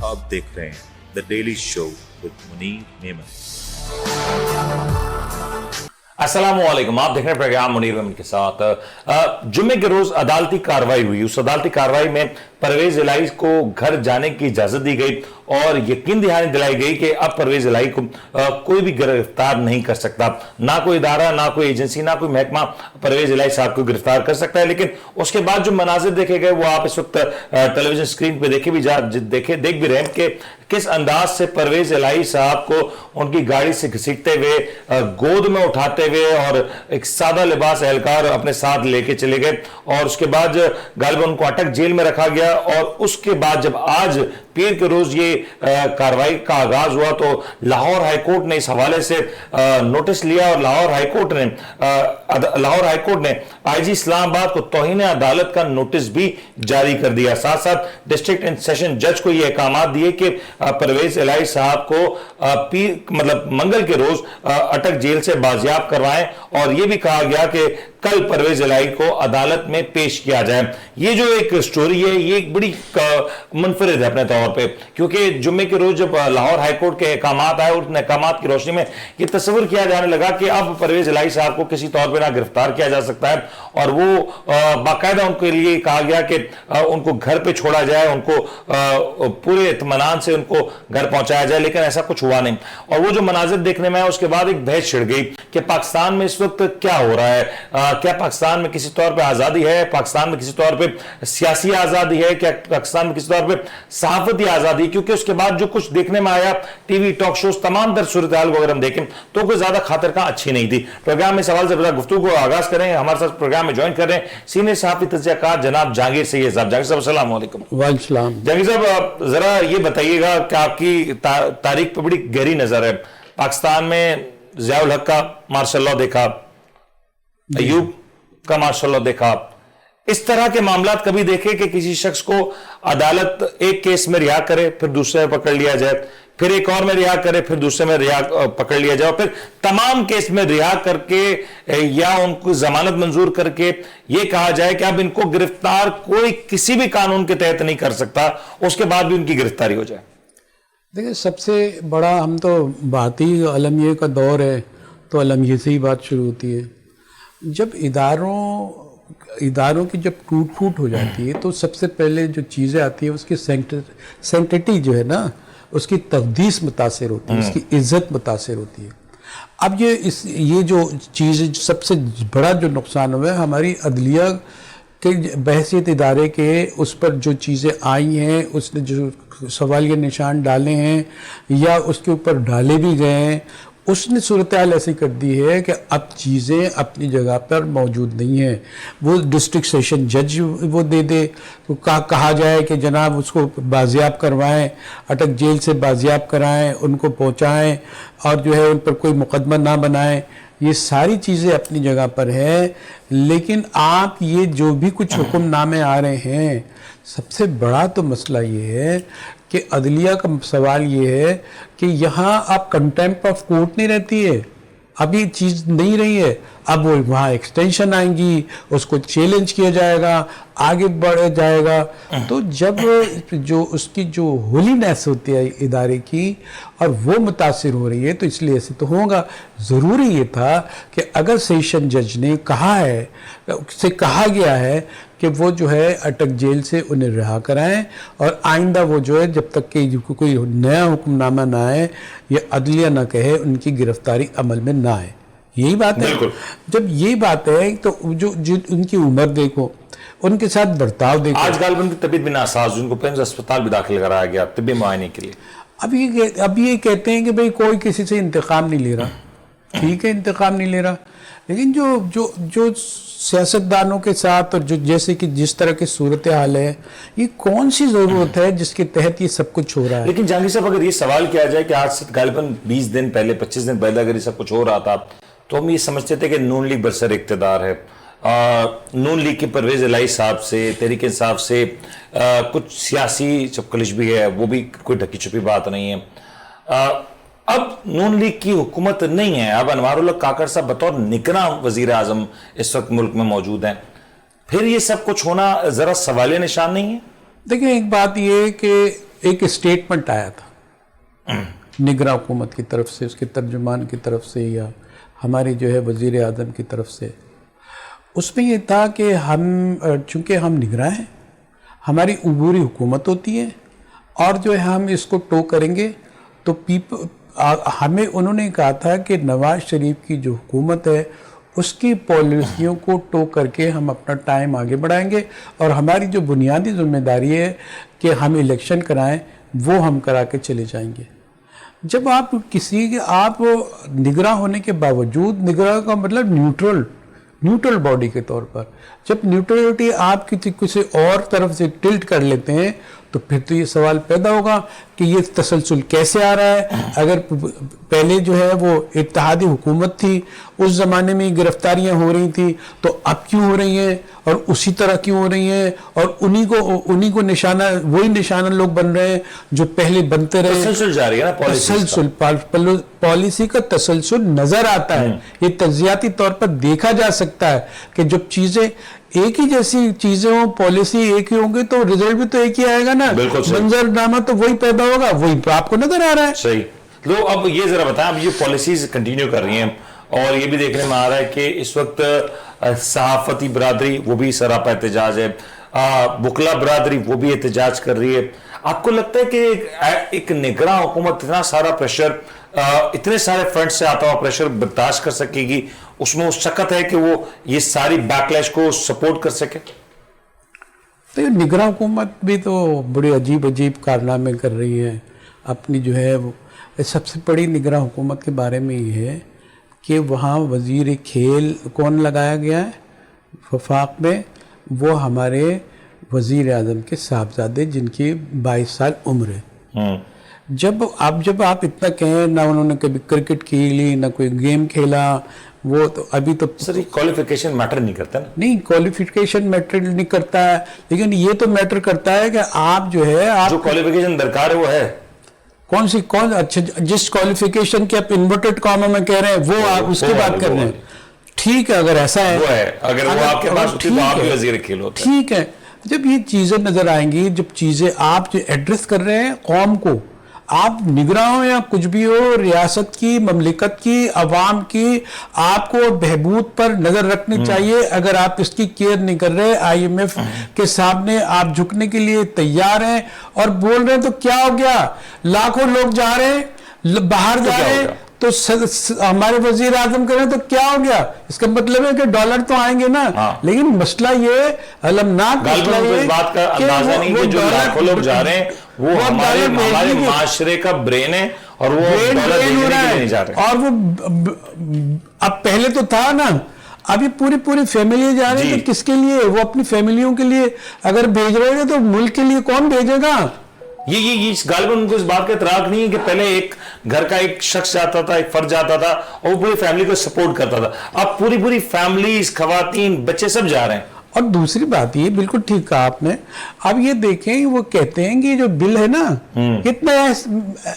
آپ دیکھ رہے ہیں the daily show with Munir Memon. السلام علیکم، آپ دیکھ رہے ہیں پروگرام منیر میمن کے ساتھ۔ جمعے کے روز عدالتی کارروائی ہوئی۔ اس عدالتی کارروائی میں پرویز الہی کو گھر جانے کی اجازت دی گئی اور یقین دہانی دلائی گئی کہ اب پرویز الہی کو کوئی بھی گرفتار نہیں کر سکتا، نہ کوئی ادارہ، نہ کوئی ایجنسی، نہ کوئی محکمہ پرویز الہی صاحب کو گرفتار کر سکتا ہے۔ لیکن اس کے بعد جو مناظر دیکھے گئے وہ آپ اس وقت ٹیلی ویژن اسکرین پہ دیکھ بھی رہے ہیں کہ کس انداز سے پرویز الہی صاحب کو ان کی گاڑی سے گھسیٹتے ہوئے، گود میں اٹھاتے ہوئے اور ایک سادہ لباس اہلکار اپنے ساتھ لے کے چلے گئے، اور اس کے بعد غالباً ان کو اٹک جیل میں رکھا گیا۔ اور اس کے بعد جب آج پیر کے روز یہ کارروائی کا آغاز ہوا تو لاہور ہائی کورٹ نے اس حوالے سے نوٹس لیا، اور لاہور ہائی کورٹ نے آئی جی اسلام آباد کو توہین عدالت کا نوٹس بھی جاری کر دیا۔ ساتھ ساتھ ڈسٹرکٹ اینڈ سیشن جج کو یہ احکامات دیے کہ پرویز الہی صاحب کو منگل کے روز اٹک جیل سے بازیاب کروائیں، اور یہ بھی کہا گیا کہ کل پرویز الہی کو عدالت میں پیش کیا جائے۔ یہ جو ایک سٹوری ہے یہ ایک بڑی منفرد ہے اپنے طور پہ، کیونکہ جمعے کے روز جب لاہور ہائی کورٹ کے احکامات آئے اور ان احکامات کی روشنی میں یہ تصور کیا جانے لگا کہ اب پرویز الہی صاحب کو کسی طور پہ نہ گرفتار کیا جا سکتا ہے، اور وہ باقاعدہ ان کے لیے کہا گیا کہ ان کو گھر پہ چھوڑا جائے، ان کو پورے اطمینان سے ان کو گھر پہنچایا جائے، لیکن ایسا کچھ ہوا نہیں۔ اور وہ جو مناظر دیکھنے میں آئے اس کے بعد ایک بحث چھڑ گئی کہ پاکستان میں اس وقت کیا ہو رہا ہے، کیا پاکستان میں کسی طور پہ آزادی ہے، پاکستان میں کسی طور پہ سیاسی آزادی ہے، کیا پاکستان میں کسی طور پہ صحافتی آزادی ہے؟ کیونکہ اس کے بعد جو کچھ دیکھنے میں آیا ٹی وی ٹاک شوز تمام در صورتحال کو اگر ہم دیکھیں تو کوئی زیادہ خاطر کا اچھی نہیں تھی۔ پروگرام میں سوال سے بڑا گفتگو کو آغاز کریں، ہمارے ساتھ پروگرام میں جوائن کر رہے ہیں سینئر صحافی تجزیہ کار جناب جہانگیر سید صاحب۔ جہانگیر صاحب السلام علیکم۔ وعلیکم السلام۔ جہانگیر صاحب ذرا یہ بتائیے گا کہ آپ کی تاریخ پہ بڑی گہری نظر ہے، پاکستان میں ضیاء الحق کا ماشاء اللہ دیکھا، ایوب کا ماشاء اللہ دیکھا، اس طرح کے معاملات کبھی دیکھے کہ کسی شخص کو عدالت ایک کیس میں رہا کرے پھر دوسرے میں پکڑ لیا جائے، پھر ایک اور میں رہا کرے پھر دوسرے میں پکڑ لیا جائے، اور پھر تمام کیس میں رہا کر کے یا ان کو ضمانت منظور کر کے یہ کہا جائے کہ اب ان کو گرفتار کوئی کسی بھی قانون کے تحت نہیں کر سکتا، اس کے بعد بھی ان کی گرفتاری ہو جائے؟ دیکھیں، سب سے بڑا ہم تو بات ہی علمیہ کا دور ہے تو علمیہ سے ہی بات شروع ہوتی ہے۔ جب اداروں کی جب ٹوٹ پھوٹ ہو جاتی ہے تو سب سے پہلے جو چیزیں آتی ہیں اس کی سینکٹیٹی جو ہے نا، اس کی تقدیس متاثر ہوتی ہے، اس کی عزت متاثر ہوتی ہے۔ اب یہ جو چیز سب سے بڑا جو نقصان ہوا ہے ہماری عدلیہ کے بحیثیت ادارے کے، اس پر جو چیزیں آئی ہیں، اس نے جو سوالیہ نشان ڈالے ہیں یا اس کے اوپر ڈالے بھی گئے ہیں، اس نے صورتحال ایسی کر دی ہے کہ اب چیزیں اپنی جگہ پر موجود نہیں ہیں۔ وہ ڈسٹرکٹ سیشن جج وہ دے دے تو کہا جائے کہ جناب اس کو بازیاب کروائیں، اٹک جیل سے بازیاب کرائیں، ان کو پہنچائیں اور جو ہے ان پر کوئی مقدمہ نہ بنائیں، یہ ساری چیزیں اپنی جگہ پر ہیں۔ لیکن آپ یہ جو بھی کچھ حکم نامے آ رہے ہیں، سب سے بڑا تو مسئلہ یہ ہے کہ عدلیہ کا سوال یہ ہے کہ یہاں اب کنٹیمپٹ آف کورٹ نہیں رہتی ہے، اب یہ چیز نہیں رہی ہے، اب وہ وہاں ایکسٹینشن آئیں گی، اس کو چیلنج کیا جائے گا، آگے بڑھا جائے گا۔ تو جب جو اس کی جو ہولینیس ہوتی ہے ادارے کی اور وہ متاثر ہو رہی ہے تو اس لیے ایسے تو ہوگا۔ ضروری یہ تھا کہ اگر سیشن جج نے کہا ہے، سے کہا گیا ہے کہ وہ جو ہے اٹک جیل سے انہیں رہا کرائیں، اور آئندہ وہ جو ہے جب تک کہ کوئی نیا حکم نامہ نہ آئے یا عدلیہ نہ کہے ان کی گرفتاری عمل میں نہ آئے۔ یہی بات ہے۔ جب یہ بات ہے تو جو ان کی عمر دیکھو، ان کے ساتھ برتاؤ دیکھو۔ آج غالباً ان کی طبیعت بھی ناساز، ان کو پیمز اسپتال بھی داخل کرایا گیا طبی معائنے کے لیے۔ اب یہ کہتے ہیں کہ بھئی کوئی کسی سے انتقام نہیں لے رہا، ٹھیک ہے انتقام نہیں لے رہا، لیکن جو سیاستدانوں کے ساتھ اور جیسے کہ جس طرح کی صورتحال ہے، یہ کون سی ضرورت ہے جس کے تحت یہ سب کچھ ہو رہا ہے؟ لیکن جہانگیر صاحب اگر یہ سوال کیا جائے کہ آج سے غالباً 20 دن پہلے 25 دن پہلے اگر یہ سب کچھ ہو رہا تھا تو ہم یہ سمجھتے تھے کہ نون لیگ برسر اقتدار ہے، نون لیگ کے پرویز الہی صاحب سے، تحریک انصاف سے کچھ سیاسی چپکلش بھی ہے، وہ بھی کوئی ڈھکی چھپی بات نہیں ہے۔ اب نون لیگ کی حکومت نہیں ہے، اب انوار الحق کاکڑ صاحب بطور نگراں وزیر اعظم اس وقت ملک میں موجود ہیں، پھر یہ سب کچھ ہونا ذرا سوالیہ نشان نہیں ہے؟ دیکھیں ایک بات یہ ہے کہ ایک اسٹیٹمنٹ آیا تھا نگراں حکومت کی طرف سے, اس کے ترجمان کی طرف سے یا ہمارے جو ہے وزیر اعظم کی طرف سے. اس میں یہ تھا کہ چونکہ ہم نگراں ہیں, ہماری عبوری حکومت ہوتی ہے, اور جو ہے ہم اس کو ٹو کریں گے تو ہمیں انہوں نے کہا تھا کہ نواز شریف کی جو حکومت ہے اس کی پالیسیوں کو ٹو کر کے ہم اپنا ٹائم آگے بڑھائیں گے, اور ہماری جو بنیادی ذمہ داری ہے کہ ہم الیکشن کرائیں وہ ہم کرا کے چلے جائیں گے. جب آپ نگراں ہونے کے باوجود, نگراں کا مطلب نیوٹرل باڈی کے طور پر, جب نیوٹرلٹی آپ کسی اور طرف سے ٹلٹ کر لیتے ہیں تو پھر تو یہ سوال پیدا ہوگا کہ یہ تسلسل کیسے آ رہا ہے. اگر پہلے جو ہے وہ اتحادی حکومت تھی, اس زمانے میں گرفتاریاں ہو رہی تھی, تو اب کیوں ہو رہی ہیں اور اسی طرح کیوں ہو رہی ہیں, اور انہی کو نشانہ, وہی نشانہ لوگ بن رہے ہیں جو پہلے بنتے رہے. تسلسل جاری ہے نا, تسلسل پالیسی کا تسلسل نظر آتا ہے. یہ تجزیاتی طور پر دیکھا جا سکتا ہے کہ جب چیزیں ایک ہی جیسی چیزیں ہوں, پالیسی ایک ہی ہوں گی تو رزلٹ بھی تو ایک ہی آئے گا نا, منظر نامہ تو وہی پیدا ہوگا, وہی آپ کو نظر آ رہا ہے. صحیح. لو اب یہ ذرا بتائیں, اب یہ پالیسیز کنٹینیو کر رہی ہیں اور یہ بھی دیکھنے میں آ رہا ہے کہ اس وقت صحافتی برادری وہ بھی سراپا احتجاج ہے, وکلا برادری وہ بھی احتجاج کر رہی ہے. آپ کو لگتا ہے کہ ایک نگراں حکومت اتنا سارا پریشر, اتنے سارے فرنٹ سے آتا ہوا پریشر برداشت کر سکے گی, اس میں شکت ہے کہ وہ یہ ساری بیک لیش کو سپورٹ کر سکے؟ تو یہ نگراں حکومت بھی تو بڑے عجیب کارنامے کر رہی ہے اپنی جو ہے وہ. سب سے بڑی نگراں حکومت کے بارے میں یہ ہے کہ وہاں وزیر کھیل کون لگایا گیا ہے وفاق میں, وہ ہمارے وزیر اعظم کے صاحبزادے جن کی 22 سال عمر ہے. جب آپ اتنا کہیں, نہ انہوں نے کبھی کرکٹ کھیلی نہ کوئی گیم کھیلا, وہ تو ابھی تو سر کوالیفیکیشن میٹر نہیں کرتا نا. نہیں, کوالیفیکیشن میٹر نہیں کرتا ہے, لیکن یہ تو میٹر کرتا ہے کہ آپ جو ہے جو کوالیفیکیشن درکار ہے وہ ہے اچھا, جس کوالیفیکیشن کے آپ انورٹڈ کاموں میں کہہ رہے ہیں وہ آپ اس کی بات کر رہے ہیں. ٹھیک ہے, اگر ایسا ہے, وہ ہے, اگر وہ آپ کے پاس ہوتی تو آپ بھی وزیر کھیل ہوتے. ٹھیک ہے, جب یہ چیزیں نظر آئیں گی, جب چیزیں آپ جو ایڈریس کر رہے ہیں قوم کو, آپ نگراں ہو یا کچھ بھی ہو, ریاست کی, مملکت کی, عوام کی, آپ کو بہبود پر نظر رکھنی چاہیے. اگر آپ اس کی کیئر نہیں کر رہے, IMF کے سامنے آپ جھکنے کے لیے تیار ہیں اور بول رہے ہیں تو کیا ہو گیا, لاکھوں لوگ جا رہے ہیں, باہر جا رہے ہیں, تو ہمارے وزیر اعظم کریں تو کیا ہو گیا. اس کا مطلب ہے کہ ڈالر تو آئیں گے نا, لیکن مسئلہ یہ المناک مسئلہ یہ اس بات کا اندازہ نہیں کہ جو لاکھوں لوگ جا رہے ہیں وہ ہمارے معاشرے کا برین ہے, اور وہ ڈالر دینے کے لیے نہیں جا رہے. اور وہ اب پہلے تو تھا نا, ابھی پوری فیملی جا رہی ہے, تو کس کے لیے, وہ اپنی فیملیوں کے لیے اگر بھیج رہے ہیں تو ملک کے لیے کون بھیجے گا. یہ غالباً ان کو اس بات کا اطلاق نہیں ہے کہ پہلے ایک گھر کا ایک شخص جاتا تھا, ایک فرد جاتا تھا اور وہ پوری فیملی کو سپورٹ کرتا تھا. اب پوری فیملیز, خواتین, بچے سب جا رہے ہیں. اور دوسری بات یہ بالکل ٹھیک کہا آپ نے, اب یہ دیکھیں وہ کہتے ہیں کہ جو بل ہے نا اتنا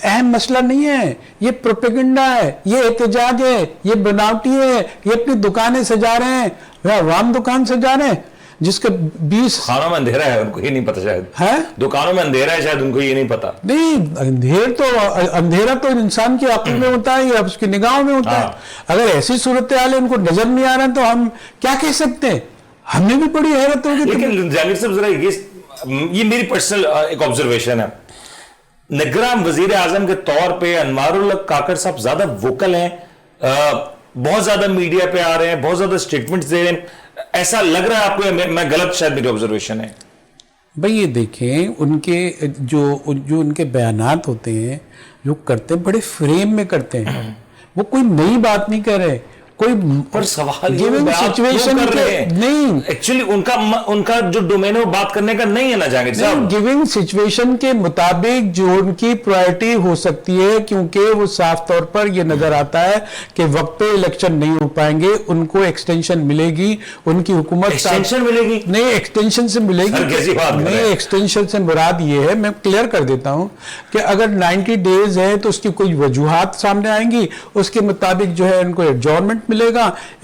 اہم مسئلہ نہیں ہے, یہ پروپیگنڈا ہے, یہ احتجاج ہے, یہ بناوٹی ہے, یہ اپنی دکانیں سجا رہے ہیں, عوام دکان سجا رہے ہیں جس کا 20 خانوں میں اندھیرا ہے, ان کو یہ نہیں پتا شاید ہے, دکانوں میں اندھیرا ہے شاید ان کو یہ نہیں پتا. نہیں, اندھیرا تو انسان کی عقل میں ہوتا ہے یا اس کی نگاہوں میں ہوتا ہے. اگر ایسی صورتحال ان کو نظر نہیں آ رہا ہے تو ہم کیا کہہ سکتے ہیں, ہم نے بھی بڑی حیرت ہوگی. لیکن جہانگیر صاحب ذرا یہ میری پرسنل ایک آبزرویشن ہے, نگراں وزیر اعظم کے طور پہ انوار الحق کاکڑ صاحب زیادہ ووکل ہیں, بہت زیادہ میڈیا پہ آ رہے ہیں, بہت زیادہ سٹیٹمنٹس دے رہے ہیں, ایسا لگ رہا ہے آپ کو؟ میں غلط شاید میری آبزرویشن ہے. بھئی یہ دیکھیں ان کے جو ان کے بیانات ہوتے ہیں جو کرتے ہیں بڑے فریم میں کرتے ہیں, وہ کوئی نئی بات نہیں کر رہے, کوئی پر سوال سچویشن نہیں, ایکچولی ان کا جو ڈومین ہے وہ بات کرنے کا نہیں ہے نا جہانگیر صاحب. گیونگ سچویشن کے مطابق جو ان کی پرائرٹی ہو سکتی ہے, کیونکہ وہ صاف طور پر یہ نظر آتا ہے کہ وقت پہ الیکشن نہیں ہو پائیں گے, ان کو ایکسٹینشن ملے گی, ان کی حکومت ایکسٹینشن ملے گی, نہیں ایکسٹینشن سے ملے گی, نہیں ایکسٹینشن سے مراد یہ ہے, میں کلیئر کر دیتا ہوں کہ اگر 90 ڈیز ہے تو اس کی کوئی وجوہات سامنے آئیں گی, اس کے مطابق جو ہے ان کو ایڈجورنمنٹ ملے گا,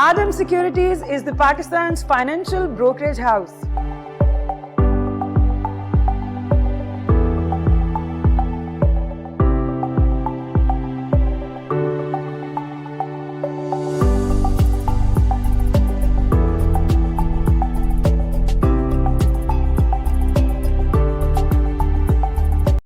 Adam Securities is the Pakistan's financial brokerage house.